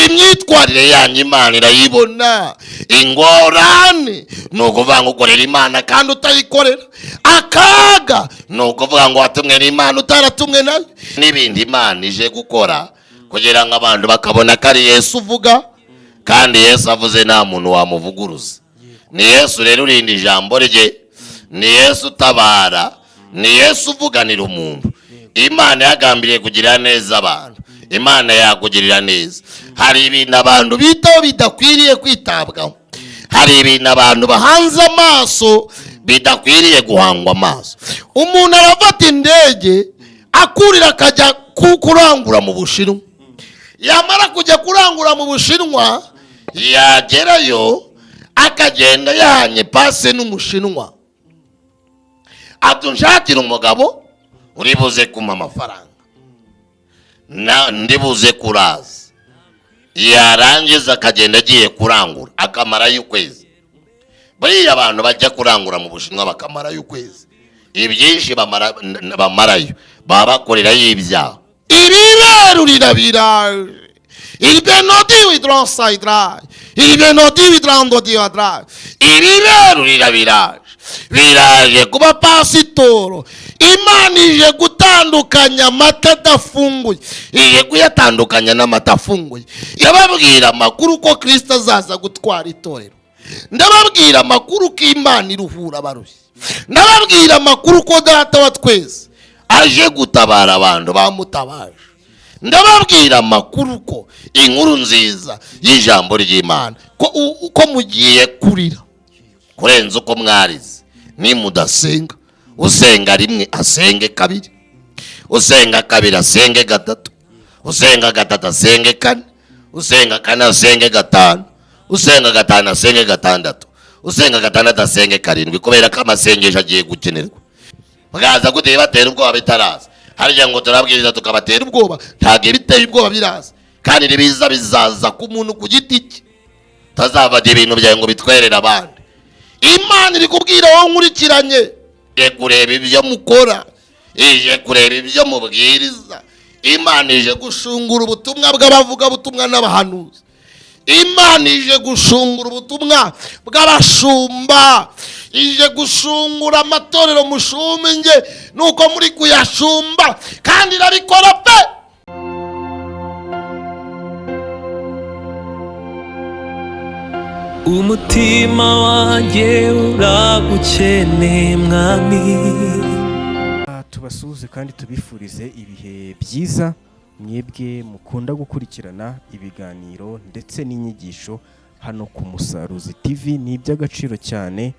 imyitwarire yanyu Imana irayibona. Ingorane ni ukuvuga ngo ukorera Imana kandi utayikorera. Akaga ni ukuvuga ngo watumwe n'Imana utaratumwe nayo. N'ibindi Imana ije gukora kugira ngo abantu bakabona ko ari Yesu uvuga, kandi Yesu avuze nta muntu wamuvuguruza. Ni Yesu rero urinda ijambo rye, ni Yesu utabara, ni Yesu uvuganira umuntu. Imana yagambiriye kugira neza abantu, Imana yakugirira neza. Hari ibintu abantu bitaho bidakwiriye kwitabwaho, hari ibintu abantu bahanze amaso bidakwiriye guhangwa amaso. Umuntu arafata indege akurira akajya kurangura mu Bushinwa, yamara kujya kurangura mu Bushinwa yagerayo akagenda yahanye pase n'Umushinwa, atunshakira umugabo uribuze kuma amafaranga ndibuze kuraza. Yarangiza akagenda agiye kurangura akamara y'ukwezi. Buriya abantu bajya kurangura mu Bushinwa bakamara y'ukwezi, ibyinshi bamarayo baba bakorera y'ibyaha. Ibiberu rirabiraje, ibibenodi widronsa idraje, ibibenodi widrando diadraje, ibiberu rirabiraje, biraje kuba pasitoro. Imana ije gutandukanya amata adafunguye, ije kuyatandukanya n'amata afunguye. Yababwira amakuru ko Kristo azaza gutwara itorero. Ndababwira amakuru ko Imana iruhura abarushye. Ndababwira amakuru ko Data wa twese aje gutabara abantu bamutabaje. Ndababwira amakuru ko inkuru nziza y'ijambo ry'Imana ko mugiye kurira kurenza uko mwarize. Ni mudasenga, usenga rimwe asenge kabiri, usenga kabiri asenge gatatu, usenga gatatu asenge kane, usenga kane asenge gatanu, usenga gatanu asenge gatandatu, usenga gatandatu asenge karindwi, kubera ko amasengesho agiye gukenerwa. Bagaza gute batera ubwoba bitaraza. Harya ngo turabwiriza tukabatera ubwoba, ntage biteye ubwoba biraza, kandi nibiza bizaza ku muntu ku giti cye. Tazavade ibintu byawe ngo bitwerera abandi. Imana iri kubwira wowe nkurikiranye, ije kureba ibyo mukora, ije kureba ibyo mubwiriza. Imana ije gushungura ubutumwa bw'abavuga butumwa n'abahanuzi. Imana ije gushungura ubutumwa bw'abashumba, ije gushungura amatorero mushuminge nuko muri kuyashumba, kandi irabikora pe. Umutima wanjye uragukeneye mwami. Tubasuhuze kandi tubifurize ibihe byiza, mwebwe mukunda gukurikirana ibiganiro ndetse n'inyigisho hano ku Musaruzi TV. Ni iby'agaciro cyane,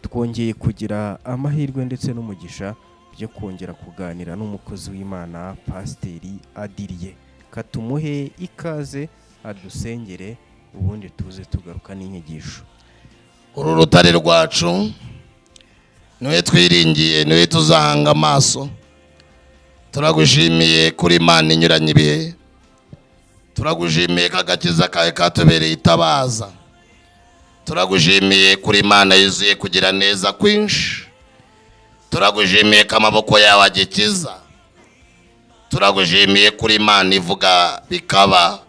twongeye kugira amahirwe ndetse n'umugisha byo kongera kuganira n'umukozi w'Imana Pasiteri Adrien. Katumuhe ikaze adusengere, ubundi tuze tugaruka n'inyigisho. Uru rutare rwacu niwe twiringiye, niwe tuzahanga amaso. Turagushimiye kuri Imana inyuranye ibihe, turagushimiye kagakiza kawe katubereye itabaza, turagushimiye kuri Imana yuzuye kugira neza kwinshi, turagushimiye ko amaboko yawe agikiza, turagushimiye kuri Imana ivuga bikaba,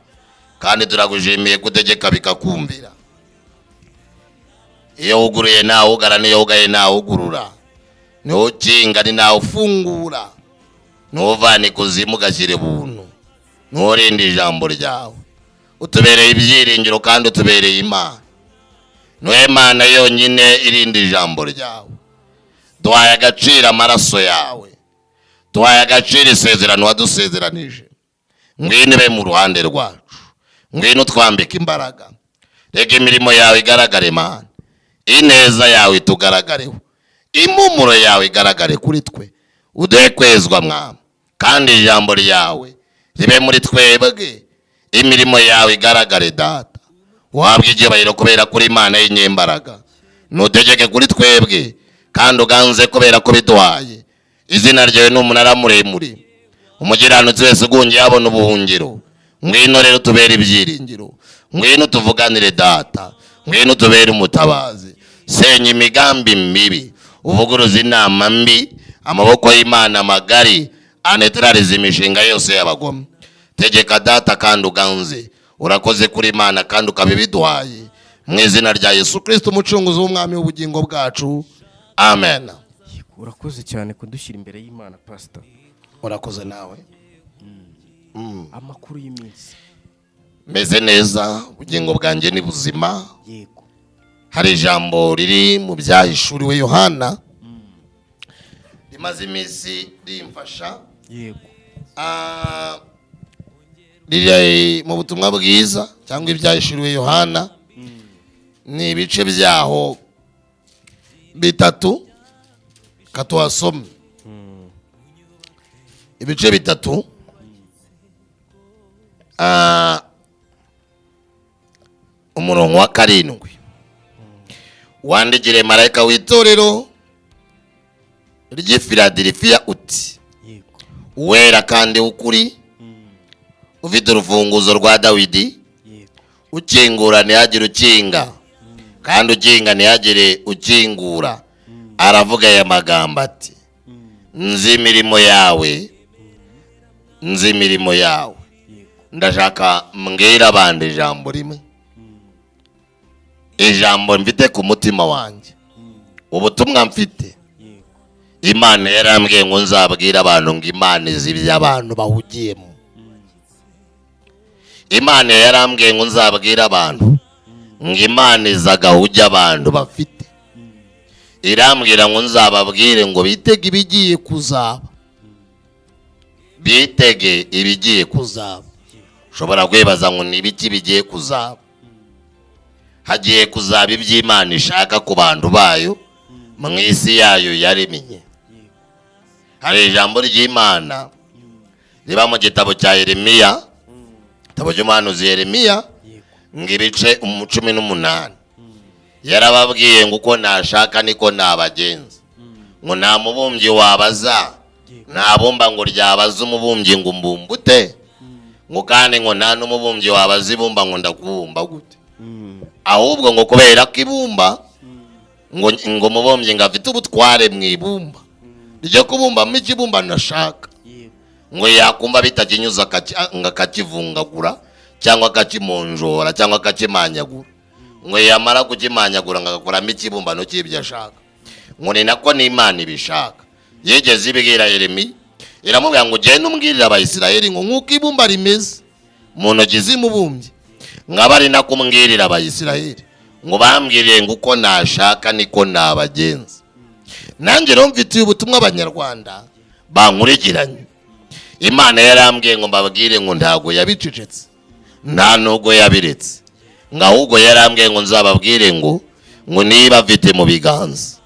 kandi turagushimiye kutegeka bikakumvira. Iyo uguruye nawe ugara, niyo ugaye nawe ugurura, niyo ukinga ni nawe ufungura, nuvana ikuzimu ugashyira ubuntu, nurinde ijambo ryawe. Utubereye ibyiringiro kandi utubereye Imana, niwe Mana yonyine irinde ijambo ryawe. Duhaye agaciro amaraso yawe, duhaye agaciro isezerano wadusezeranije. Ngwino be mu ruhande rwacu, ngwino twambike imbaraga. Rega imirimo yawe igaragare Mana, ineza yawe itugaragareho, impumuro yawe igaragare kuri twe. Uduhe kwezwa Mwami, kandi ijambo ryawe ribe muri twebwe, imirimo yawe igaragare Data. Uhabwe icyubahiro kubera kuri Imana y'inyembaraga. Nutegeke kuri twebwe kandi uganze kubera ko biduhaye. Izina ryawe ni umunara muremure, umugiranutsi wese ugungiye abona ubuhungiro. Ngwino rero tubere ibyiringiro, ngwino tuvuganire Data, ngwino tubere umutabazi. Senya imigambi mibi, uvuguruza inama mbi, amaboko y'Imana magari anetrariza imishinga yose y'abagome. Tegeka Data kandi uganze, urakoze kuri Imana kandi ukabibiduhaye mu izina rya Yesu Kristo umucunguzi w'umwami w'ubugingo bwacu, amen. Urakoze cyane kudushyira imbere y'Imana pastor. Urakoze nawe. Amakuru y'iminsi Meze neza, ubugingo bwanjye ni buzima. yego. Hari ijambo riri mu byahishuriwe Yohana rimaze iminsi rimfasha. Yego. Riri mu butumwa bwiza cyangwa ibyahishuriwe Yohana. Ni ibice byaho bitatu katuhasome. Ibice bitatu. Umurongo wa 7. Wandikire marayika w'itorero ry'i Filadelifiya uti: Yego. Uwera kandi ukuri, ufite urufunguzo rwa Dawidi, Yego. ukingura ntihagire ukinga, kandi ukinga ntihagire ukingura. Aravuga aya magambo ati: nzi imirimo yawe, nzi imirimo yawe. Ndashaka mbwira abandi ijambo rimwe, ijambo mfite ku mutima wanjye, ubutumwa mfite. Imana yarambwiye ngo nzabwira abantu ngo Imana izi iby'abantu bahugiyemo. Imana yarambwiye ngo nzabwira abantu ngo Imana izi agahugi abantu bafite. Irambwira ngo nzababwire ngo bitege ibigiye kuzaba, bitege ibigiye kuzaba. Ushobora kwibaza ngo ni ibiki bigiye kuzaba? Hagiye kuzaba iby'Imana ishaka ku bantu bayo mu isi yayo yaremye. Hari ijambo ry'Imana riba mu gitabo cya Yeremiya, igitabo cy'umuhanuzi Yeremiya, ng'ibice 18. Yarababwiye ngo uko nashaka niko nabagenza, ngo nta mubumbyi wabaza, nta bumba ngo ryabaza umubumbyi ngo mbumbute, ngo kandi ngo nta n'umubumbyi wabaza ibumba ngo ndakubumba gute. Ahubwo ngo kubera ko ibumba ngo umubumbyi ngo afite ubutware mu ibumba ryo kubumbamo ikibumba nashaka, ngo yakumva bitakinyuza akakivungagura cyangwa akakimonjora cyangwa akakimanyagura, ngo yamara kukimanyagura ngo agakuramo ikibumbano cy'ibyo ashaka. Ngo ni nako n'Imana ibishaka. Yigeze ibwira Yeremiya, iramubwira ngo ugende umbwirire Abayisiraheli ngo nk'uko ibumba rimeze mu ntoki z'umubumbyi, nkaba ari nako umbwirira Abayisiraheli ngo bambwiriye ngo uko nashaka niko nabagenza. Nanjye rero mfitiye ubutumwa Abanyarwanda bankurikiranye. Imana yarambwiye ngo mbabwire ngo ntago yabicecetse, nta nubwo yabiretse, ngo ahubwo yarambwiye ngo nzababwire ngo niba afite mu biganza,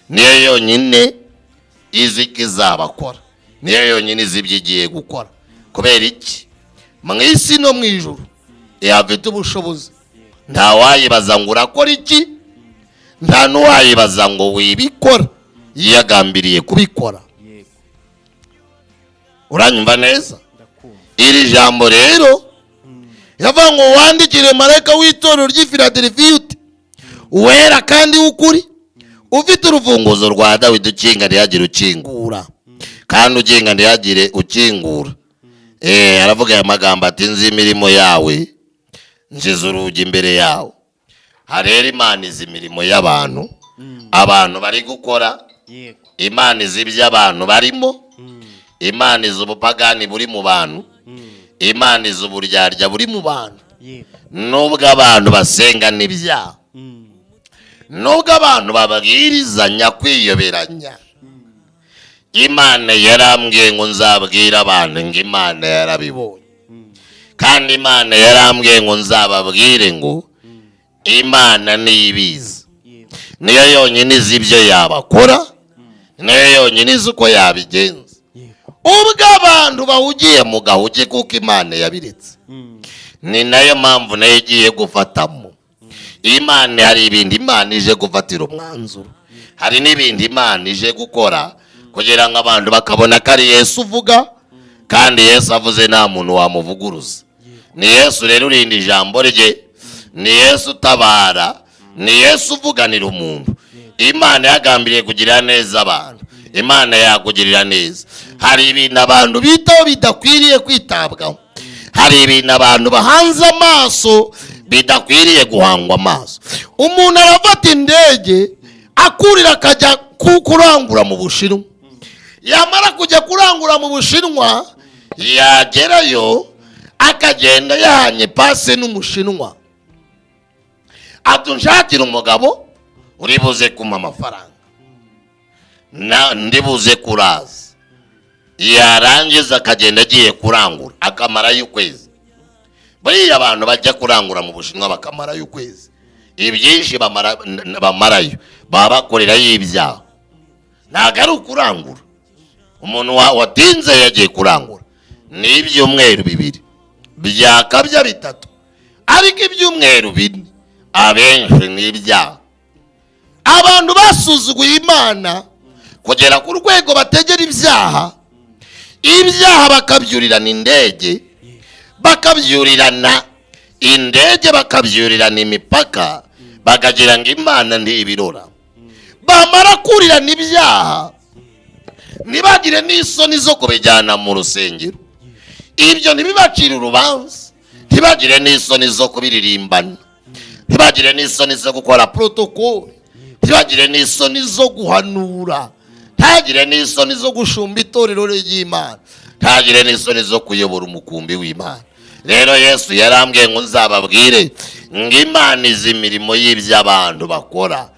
niyo yonyine izi ikizabakora, niyo yonyine izi ibyo igiye gukora. Kubera iki? Mu isi no mu ijuru afite ubushobozi. Nta wayibaza ngo urakora iki, nta n'uwayibaza ngo wibikora, yagambiriye kubikora. Uranyumva neza? Iri jambo rero yavuga ngo wandikire marayika w'itorero ry'i Filadelifiya uti: uwera kandi ukuri, ufite urufunguzo rwa Dawidi, ukinga ntihagire ukingura, kandi ukinga ntihagire ukingura. Aravuga aya magambo ati: nzi imirimo yawe, njize urugi imbere yawe. Harera Imana izi imirimo y'abantu, abantu bari gukora. Imana izi iby'abantu barimo. Imana izi ubupagani buri mu bantu. Imana izi uburyarya buri mu bantu. Nubwo abantu basenga n'ibyaha, nubwo abantu babwirizanya kwiyoberanya, Imana yarambwiye ngo nzabwira abantu ngo Imana yarabibonye. Kandi Imana yarambwiye ngo nzababwire ngo Imana niyibizi, niyo yonyine izi ibyo yabakora, niyo yonyine izi uko yabigenza. Ubwo abantu bahugiye mu gahugi kuko Imana yabiretse, ni nayo mpamvu nayo igiye gufatamo. Imana hari ibindi Imana ije gufatira umwanzuro, hari n'ibindi Imana ije gukora kugira ngo abantu bakabona ko ari Yesu uvuga, kandi Yesu avuze nta muntu wamuvuguruza. Ni Yesu rero urinda ijambo rye, ni Yesu utabara, ni Yesu uvuganira umuntu. Imana yagambiriye kugirira neza abantu, Imana yakugirira neza. Hari ibintu abantu bitaho bidakwiriye kwitabwaho, hari ibintu abantu bahanze amaso bidakwiriye guhangwa amaso. Umuntu arafata indege akurira akajya kurangura mu Bushinwa, yamara kujya kurangura mu Bushinwa yagerayo akagenda yahanye pase n'Umushinwa, atunshakira umugabo uri buze kumpa amafaranga ndibuze kuraza. Yarangiza akagenda agiye kurangura akamarayo ukwezi. Buriya abantu bajya kurangura mu Bushinwa bakamarayo ukwezi, ibyinshi bamarayo baba bakorerayo ibyaha, ntabwo ari ukurangura. Umuntu watinze yagiye kurangura ni ibyumweru 2 byakabya 3, ariko ibyumweru 4 abenshi ni ibyaha. Abantu basuzuguye Imana kugera ku rwego bategera ibyaha bakabyurirana indege, bakabyurirana imipaka, bakagira ngo Imana ndi ibirora. Bamara kurirana ibyaha ntibagire n'isoni zo kubijyana mu rusengero, ibyo ntibibacire urubanza. Ntibagire n'isoni zo kubiririmbana, ntibagire n'isoni zo gukora protokole, ntibagire n'isoni zo guhanura, ntagire n'isoni zo gushumba itorero ry'Imana, ntagire n'isoni zo kuyobora umukumbi w'Imana. Rero Yesu yarambwiye ngo nzababwire ngo Imana izi imirimo y'iby'abantu bakora.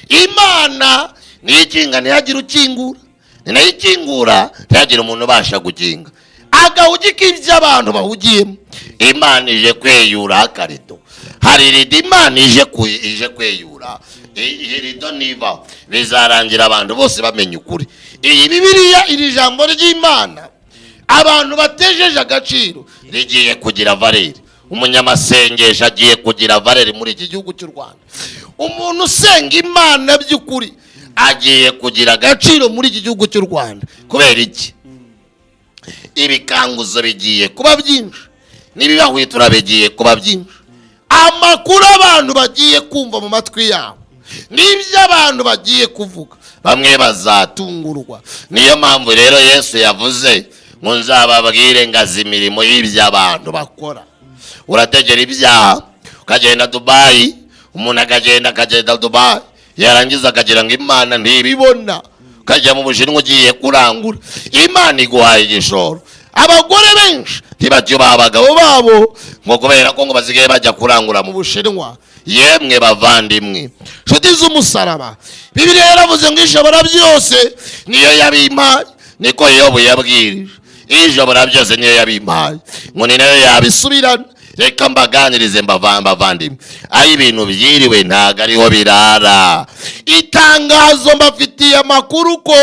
Imana niyikinga ntihagire ukingura, ninayikingura ntihagire umuntu ubasha gukinga. Agahugika iby'abantu bahugiyemo. Imana ije kweyura akarido, hari rido Imana ije kweyura. Iyi rido niva bizarangira abantu bose bamenye ukuri. Iyi Bibiliya, iri jambo ry'Imana abantu batejeje agaciro rigiye kugira valeri. Umunyamasengesho agiye kugira valeri muri iki gihugu cy'u Rwanda. Umuntu usenga Imana by'ukuri agiye kugira agaciro muri iki gihugu cy'u Rwanda. Kubera iki? Ibikanguzo bigiye kuba byinshi, n'ibibahwitura bigiye kuba byinshi. Amakuru abantu bagiye kumva mu matwi yabo, n'ibyo abantu bagiye kuvuga, bamwe bazatungurwa. Niyo mpamvu rero Yesu yavuze ngo nzababwire ngazi imirimo y'iby'abantu bakora. Urategera ibyaha ukagenda Dubai, umuntu akagenda Dubai, yarangiza akagira ngo Imana ntibibona. Ukajya mu Bushinwa ugiye kurangura, Imana iguhaye igishoro. Abagore benshi ntibacyubaha abagabo babo ngo kubera ko ngo basigaye bajya kurangura mu Bushinwa. Yemwe bavandimwe, nshuti z'umusaraba, Bibiliya yaravuze ngo ishobora byose niyo yabimpaye, niko Yobu yabwirije. Ishobora byose niyo yabimpaye, ngo ni nayo yabisubirana. Reka mbaganirize mbavandimwe, aho ibintu byiriwe ntago ariho birara. Itangazo mbafitiye amakuru ko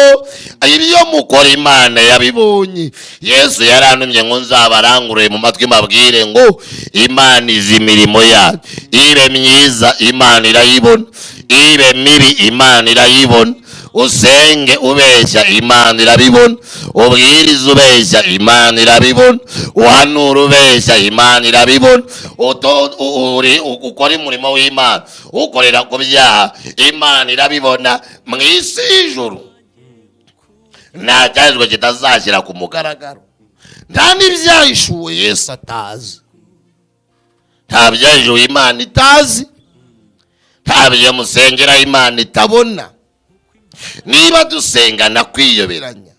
ibyo mukora Imana yabibonye. Yesu yarantumye ngo nzabarangure mu matwi mbabwire ngo Imana izi imirimo yayo. Ibe myiza Imana irayibona, ibe mibi Imana irayibona. Usenge ubeshya Imana irabibona, ubwiriza ubeshya Imana irabibona, uhanura ubeshya Imana irabibona. Ukora umurimo w'Imana ukorera ku byaha Imana irabibona. Mu isi y'ijuru nta cyajwe kitazashyira ku mugaragaro, nta n'ibyahishuwe Yesu atazi, nta byahishuwe Imana itazi, nta byo musengera Imana itabona. Niba dusengana kwiyoberanya,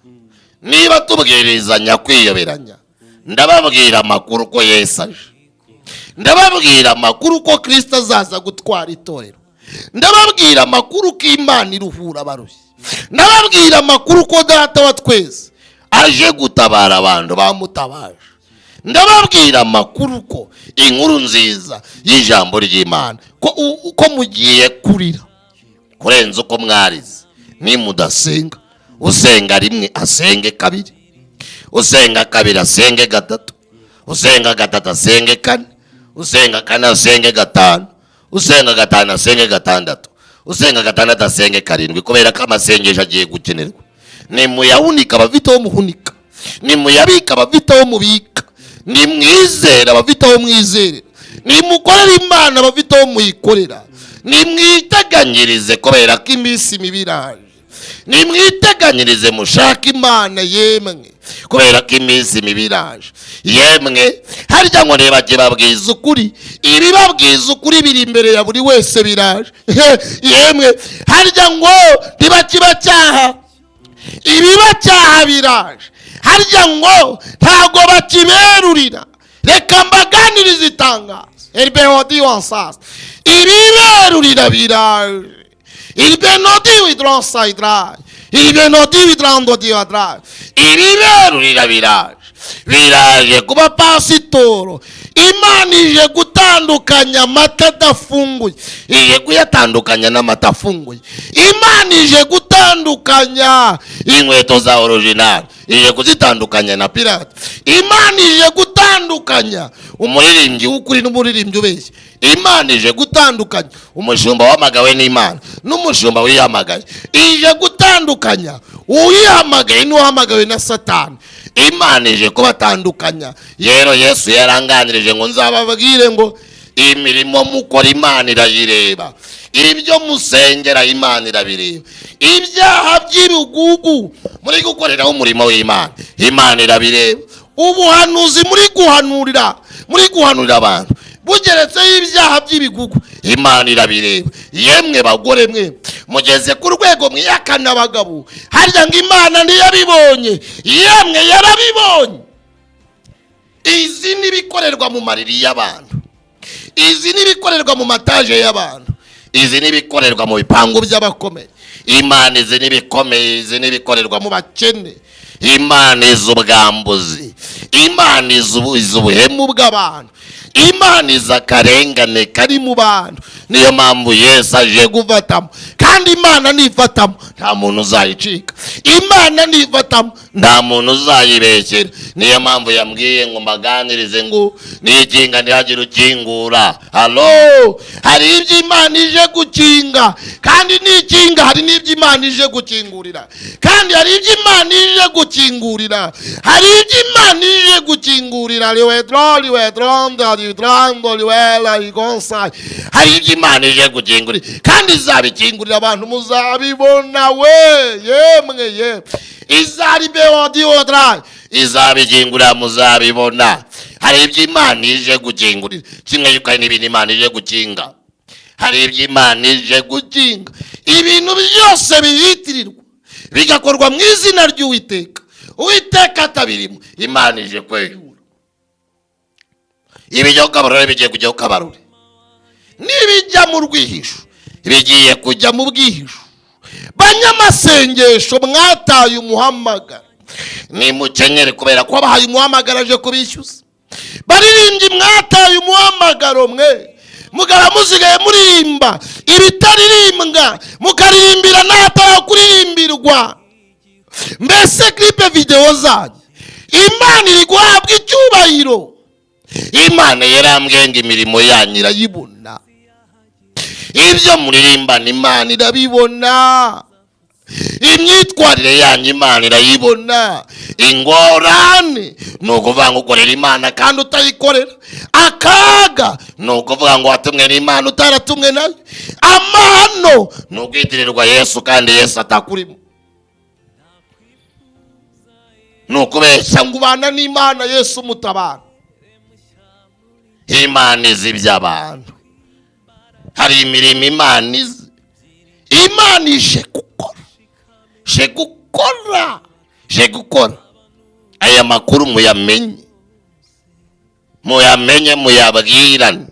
niba tubwirizanya kwiyoberanya, ndababwira amakuru ko Yesu aje, ndababwira amakuru ko Kristo azaza gutwara itorero, ndababwira amakuru ko Imana iruhura abarushye, ndababwira amakuru ko Data wa twese aje gutabara abantu bamutabaje, ndababwira amakuru ko inkuru nziza y'ijambo ry'Imana ko mugiye kurira kurenza uko mwarize. Nimudasenga, usenga rimwe asenge 2, usenga 2 asenge 3, usenga 3 asenge 4, usenga 4 asenge 5, usenga 5 asenge 6, usenga 6 asenge 7, kubera ko amasengesho agiye gukenerwa. Nimuyawunika abafite aho muhunika, nimuyabika abafite aho mubika, nimwizera abafite aho mwizerera, nimukorera Imana abafite aho muyikorera, nimwiteganyirize kubera ko iminsi mibi iraje. nimwiteganyirize mushaka imana yemwe, kubera ko iminsi mibi iraje. Yemwe harya ngo ntibajye babwiza ukuri, ibibabwiza ukuri biri imbere ya buri wese biraje. Yemwe harya ngo ntibakibacyaha, ibibacyaha biraje. Harya ngo ntabwo bakiberurira, reka mbaganirize itangazo. Elbeodi wansas ibiberurira biraje. Ilbenodi widronsa idra, ilbenodi widrando diadra. Ibiberurira biraje, biraje kuba pasitoro. Imana ije gutandukanya amata adafunguye, ije kuyatandukanya n'amata afunguye. Imana ije gutandukanya inkweto za original, ije kuzitandukanya na pirate. Imana ije gutandukanya umuririmbyi w'ukuri n'umuririmbyi ubeshya. Imana ije gutandukanya umushumba wamagawe n'Imana n'umushumba wihamagaye. Ije gutandukanya uwihamagaye n'uhamagawe na Satani. Imana ije kubatandukanya. Yero Yesu yaranganirije ngo nzababwire ngo imirimo mukora Imana irayireba, ibyo musengera Imana irabireba, ibyaha by'ibigugu muri gukoreraho umurimo w'Imana Imana irabireba, ubuhanuzi muri guhanurira abantu bugeretseho ibyaha by'ibigugu Imana irabireba. Yemwe bagore mwe mugeze ku rwego mwiyakana abagabo, harya ngo Imana ntiyabibonye? Yemwe yarabibonye. Izi nibikorerwa mu mariri y'abantu, izi nibikorerwa mu mataje y'abantu, izi nibikorerwa mu bipangu by'abakomeye. Imana izi nibikomeye, izi nibikorerwa mu bakene. Imana izi ubwambuzi, Imana izi ubuhemu bw'abantu, Imana izi akarengane kari mu bantu. Niyo mpamvu Yesu aje gufatamo, kandi Imana nifatamo nta muntu uzayicika, Imana nifatamo nta muntu uzayibekera. Niyo mpamvu yambwiye ngo mbaganirize ngo nikinga ntihagire ukingura. Halo, hari ibyo Imana ije gukinga, kandi nikinga hari n'ibyo Imana ije gukingurira, kandi hari ibyo Imana ije gukingurira, hari ibyo Imana ije gukingurira. Hari ibyo Imana ije gukingurira, kandi izabikingurira abantu muzabibona. We yemwe izabikingurira muzabibona. Hari ibyo Imana ije gukingurira, kimwe yuko hari n'ibindi Imana ije gukinga. Hari ibyo Imana ije gukinga, ibintu byose bihitirirwa bigakorwa mu izina ry'Uwiteka. Uwiteka atabirimo, Imana ije kwegura. Ibijya kukabarure bigiye kujya kukabarure, nibijya mu rwihisho bigiye kujya mu bwihisho. Banyamasengesho mwataye umuhamagara, nimukenyere kubera ko abahaye umuhamagara aje kubishyuza. Baririmbyi mwataye umuhamagaro mwe, mugara muzigaye murimba ibitaririmbwa, mukarimbira n'atara kuririmbirwa. Mbese clip video zanyu Imana iri guhabwa icyubahiro. Imana yarambwiye ngo imirimo yanyu irayibona, ibyo muririmbana Imana irabibona, imyitwarire yanyu Imana irayibona. Ingorane ni ukuvuga ngo ukorera Imana kandi utayikorera, akaga ni ukuvuga ngo watumwe n'Imana utaratumwe nayo, amahano ni ukwitirirwa Yesu kandi Yesu atakurimo, ni ukubeshya ngo ubana n'Imana Yesu mutabana. Imana izi iby'abantu, hari imirimo Imana izi. Imana ije gukora, aya makuru muyamenye, muyabwirane.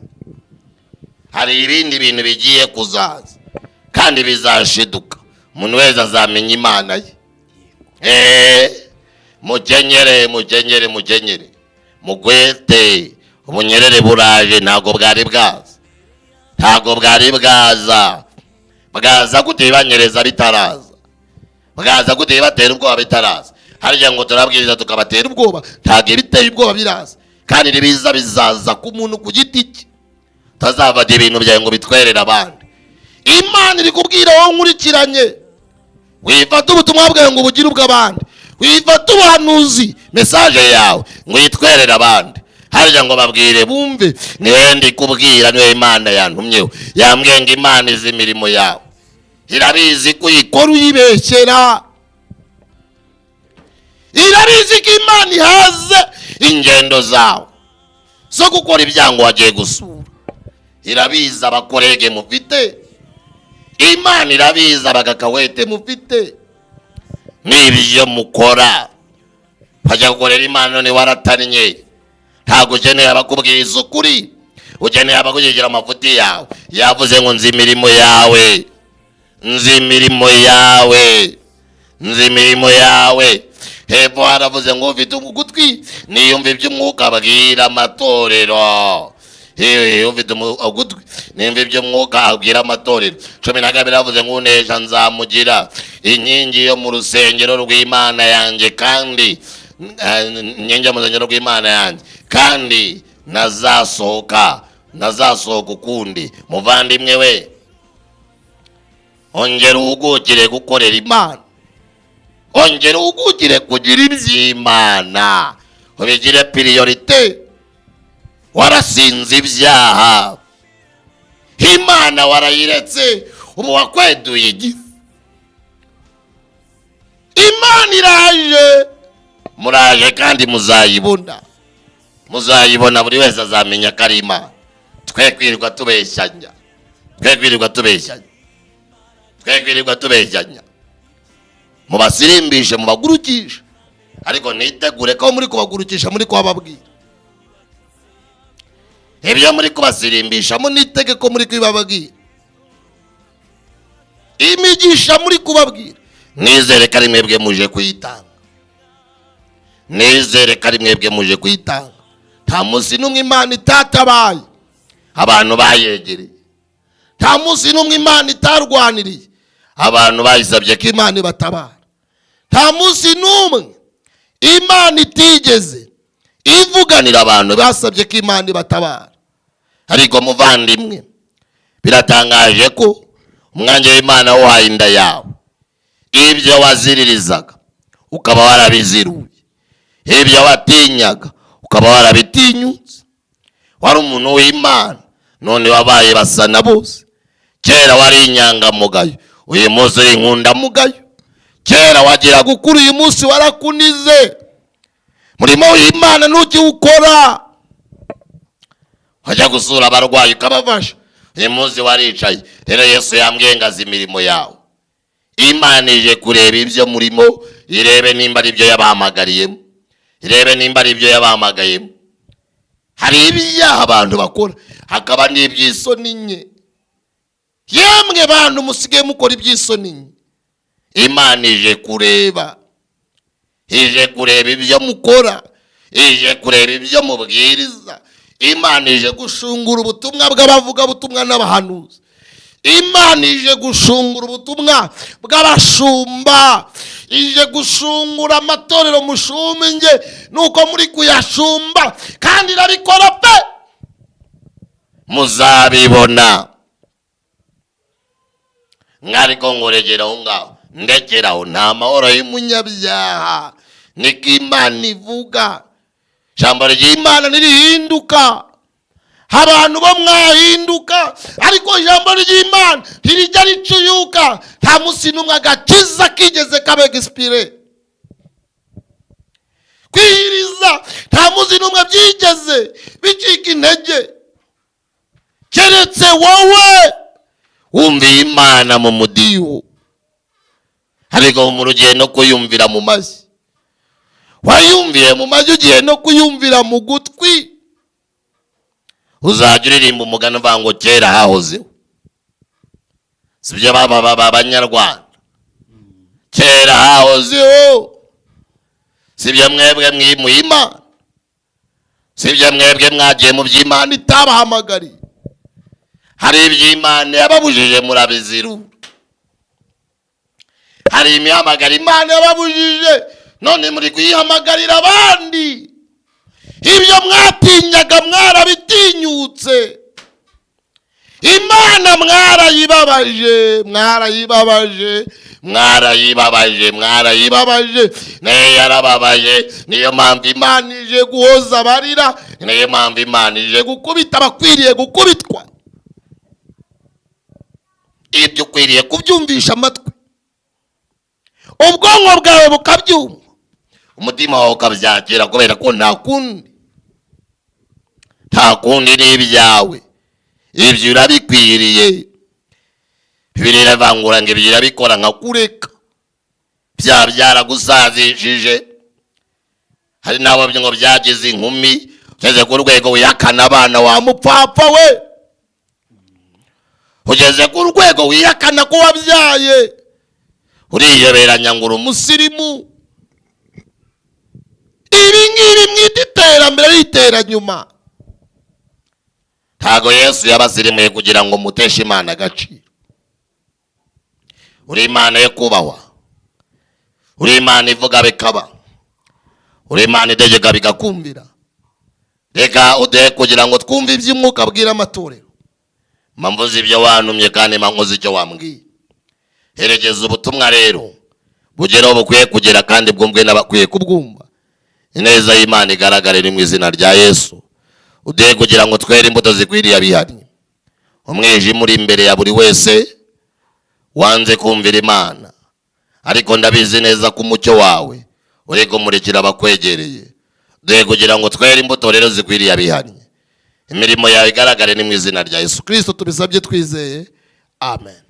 Hari ibindi bintu bigiye kuzaza kandi bizashiduka, umuntu wese azamenya Imana ye. Mukenyere mugwete. Ubunyerere buraje, ntabwo bwari bwaza. Bwaza gute banyereza bitaraza, bwaza gute batera ubwoba bitaraza. Harya ngo turabwiriza tukabatera ubwoba, ntabwo biteye ubwoba biraza, kandi nibiza bizaza ku muntu ku giti cye. Tazavada ibintu byawe ngo bitwerere abandi. Imana iri kubwira wowe nkurikiranye, wifata ubutumwa bwawe ngo bugire ubw'abandi, wifata ubuhanuzi message yawe ngo yitwerere abandi. Harya ngo babwire bumve, niwe ndi kubwira, niwe Imana yantumyeho. Yambwiye ngo Imana izi imirimo yawe irabizi ko uyikora uyibeshyera, irabizi ko Imana ihaze ingendo zawe zo gukora ibyango wagiye gusura. Irabizi abakorege mufite, Imana irabizi abagakawete mufite, n'ibyo mukora bajya gukorera Imana none waratannye. Ntabwo ukeneye abakubwiriza ukuri, ukeneye abakugira amafuti yawe. Yavuze ngo nzi imirimo yawe, nzi imirimo yawe, nzi imirimo yawe. Hepfo haravuze ngo ufite ugutwi niyumva iby'umwuka abwira amatorero. Ufite ugutwi niyumva iby'umwuka abwira amatorero. 12 havuze ngo unesha nzamugira inkingi yo mu rusengero rw'Imana yanjye, kandi inkingi mu rusengero rw'Imana yanjye, kandi nazasohoka ukundi. Muvandimwe we, ongera uhugukire gukorera Imana, ongera uhugukire kugira iby'Imana, ubigire priorite. Warasinze ibyaha, Imana warayiretse, ubu wakweduye igifu. Imana iraje, muraje kandi muzayibona, muzayibona. Buri wese azamenya ko ari Imana. Twe kwirirwa tubeshyanya, twe kwirirwa tubeshyanya, twe kwirirwa tubeshyanya. Mubasirimbishe, mubagurukishe, ariko nitegure ko muri kubagurukisha muri kubababwira. Ibyo muri kubasirimbisha munitege ko muri kubababwira. Imigisha muri kubabwira, nizere ko ari mwebwe muje kuyitanga, nizere ko ari mwebwe muje kuyitanga. Nta munsi n'umwe Imana itatabaye abantu bayegereye, nta munsi n'umwe Imana itarwaniriye abantu bayisabye ko Imana ibatabara. Nta munsi n'umwe Imana itigeze ivuganira abantu basabye ko Imana ibatabara. Ariko muvandimwe, biratangaje ko umwanya w'Imana wahaye inda yawe, ibyo waziririzaga ukaba warabiziruye, ibyo watinyaga ukaba warabitinyutse. Wari umuntu w'Imana, none wabaye basana bose. Kera wari inyangamugayo, uyu munsi uri inkundamugayo. Kera wagira gukura, uyu munsi warakunize. Murimo w'Imana ntukiwukora. Wajya gusura abarwayi ukabafasha, uyu munsi waricaye. Rero Yesu yambwiye ngo azi imirimo yawe. Imana ije kureba ibyo murimo, irebe nimba ari ibyo yabahamagariyemo, irebe nimba ari ibyo yabahamagayemo. Hari ibyaha abantu bakora, hakaba n'iby'isoni nke. Yemwe bantu musige mukora iby'isoni nke, Imana ije kureba, ije kureba ibyo mukora, ije kureba ibyo mubwiriza. Imana ije gushungura ubutumwa bw'abavuga butumwa n'abahanuzi. Imana ije gushungura ubutumwa bw'abashumba, ije gushungura amatorero mushumbye nuko muri kuyashumba, kandi irabikora pe, muzabibona. Mwariko ngoregera aho ngaho, ndekeraho. Nta mahoro y'umunyabyaha, niko Imana ivuga. Ijambo ry'Imana nirihinduka, abantu bo mwahinduka, ariko ijambo ry'Imana ntirijya ricuyuka. Nta munsi n'umwe agakiza kigeze kabe expire. Kwihiriza nta munsi n'umwe byigeze bicika intege, keretse wowe wumviye Imana mu mudiho. Ariko mu rugendo kuyumvira mu mashyi, wayumviye mu mashyi ugiye no kuyumvira mu gutwi. Uzajya uririmba umugani uvuga ngo kera hahozeho. Sibyo abanyarwanda, kera hahozeho. Sibyo mwebwe mwimuye Imana, sibyo mwebwe mwagiye mu by'Imana itabahamagariye. Hari iby'Imana yababujije murabizirura, hari imihamagara Imana yababujije none muri kuyihamagarira abandi. Ibyo mwatinyaga mwarabitinyutse. Imana mwarayibabaje, mwarayibabaje, mwarayibabaje, mwarayibabaje. Nayo yarababaje. Niyo mpamvu Imana ije guhoza abarira, niyo mpamvu Imana ije gukubita abakwiriye gukubitwa. ibyo ukwiriye kubyumvisha amatwi, ubwonko bwawe bukabyumva, umutima wawe ukabyakira, kubera ko nta kundi ni ibyawe. Ibyo urabikwiriye. Bibiliya iravangura ngo ibyo urabikora nka kureka, bya byaragusazishije. Hari n'abo ngo byagize inkumi, ugeze ku rwego wihakana abana wa mupfapfa we, ugeze ku rwego wihakana ko wabyaye, uriyoberanya ngo uri umusirimu. Ibi ngibi mwita iterambere ritera nyuma. Ntago Yesu yabasirimuye kugira ngo muteshe Imana agaciro. Uri Imana yo kubahwa, uri Imana ivuga bikaba, uri Imana itegeka bigakumvira. Reka ude kugira ngo twumve iby'umwuka abwira amatorero. Mvuze ibyo wantumye kandi mankoze icyo wambwiye. Herekeza ubutumwa rero bugeraho bukwiye kugera kandi bwumvwe n'abakwiye kubwumva. Ineza y'Imana igaragarira mu izina rya Yesu. Ude kugira ngo twere imbuto zikwiriye abihannye. Umwijima uri imbere ya buri wese wanze kumvira Imana, ariko ndabizi neza ko umucyo wawe uri kumurikira abakwegereye. Ude kugira ngo twere imbuto rero zikwiriye abihannye. Imirimo yawe igaragare ni mu izina rya Yesu Kristo tubisabye twizeye, amen.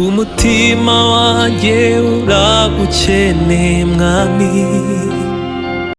umutima wanjye uragukeneye mwami.